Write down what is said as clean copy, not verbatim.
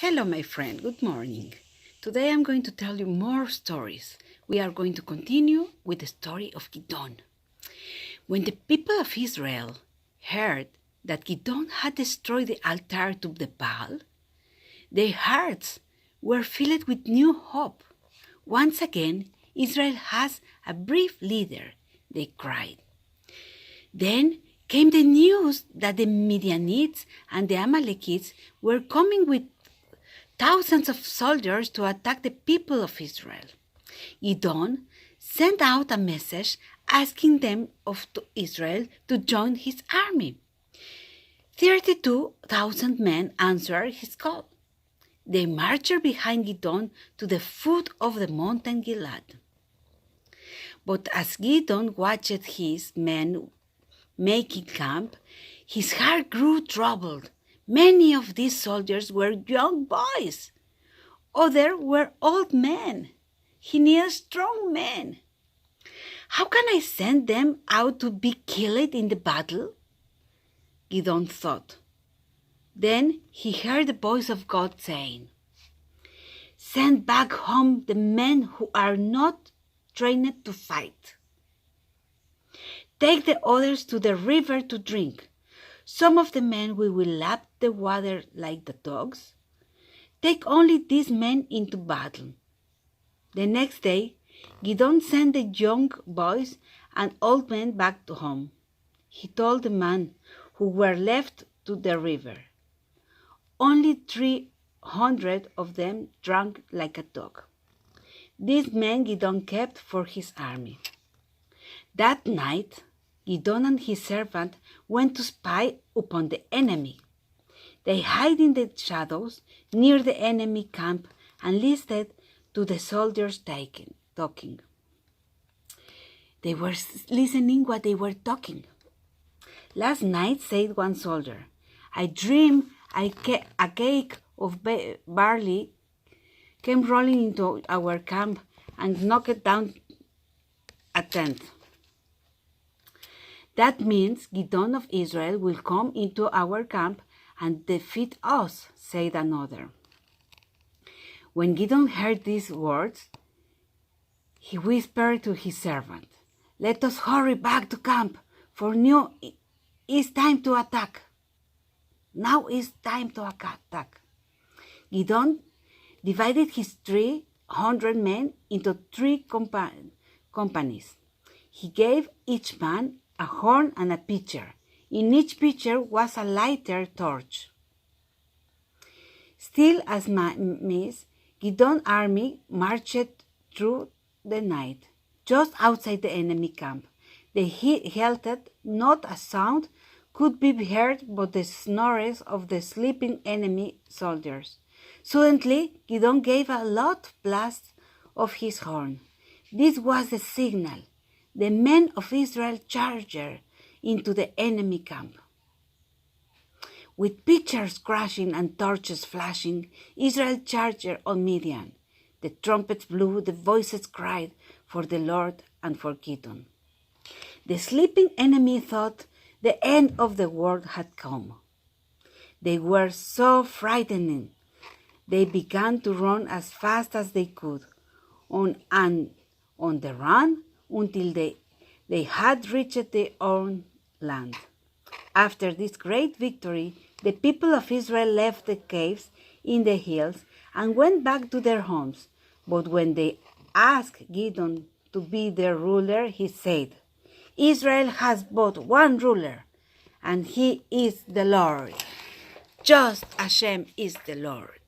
Hello, my friend. Good morning. Today I'm going to tell you more stories. We are going to continue with the story of Gideon. When the people of Israel heard that Gideon had destroyed the altar to the Baal, their hearts were filled with new hope. Once again, Israel has a brave leader, they cried. Then came the news that the Midianites and the Amalekites were coming with thousands of soldiers to attack the people of Israel. Gideon sent out a message asking them of Israel to join his army. 32,000 men answered his call. They marched behind Gideon to the foot of the mountain Gilead. But as Gideon watched his men making camp, his heart grew troubled. Many of these soldiers were young boys. Others were old men. He needed strong men. How can I send them out to be killed in the battle? Gideon thought. Then he heard the voice of God saying, "Send back home the men who are not trained to fight. Take the others to the river to drink. Some of the men will lap the water like the dogs. Take only these men into battle." The next day, Gideon sent the young boys and old men back to home. He told the men who were left to the river, "Only 300 of them drank like a dog." These men Gideon kept for his army. That night, Gideon and his servant went to spy upon the enemy. They hid in the shadows near the enemy camp and listened to the soldiers talking. They were listening what they were talking. "Last night," said one soldier, "I dreamed a cake of barley came rolling into our camp and knocked down a tent." "That means Gideon of Israel will come into our camp and defeat us," said another. When Gideon heard these words, he whispered to his servant, "Let us hurry back to camp, for now it's time to attack." Now is time to attack. Gideon divided his 300 men into 3 companies. He gave each man a horn and a pitcher. In each pitcher was a lighter torch. Still as mist, Gideon's army marched through the night, just outside the enemy camp. They halted, not a sound could be heard but the snores of the sleeping enemy soldiers. Suddenly, Gideon gave a loud blast of his horn. This was the signal. The men of Israel charged into the enemy camp. With pitchers crashing and torches flashing, Israel charged on Midian. The trumpets blew, the voices cried for the Lord and for Gideon. The sleeping enemy thought the end of the world had come. They were so frightened. They began to run as fast as they could, on the run until they had reached their own land. After this great victory, the people of Israel left the caves in the hills and went back to their homes. But when they asked Gideon to be their ruler, he said, "Israel has but one ruler, and he is the Lord. Just Hashem is the Lord."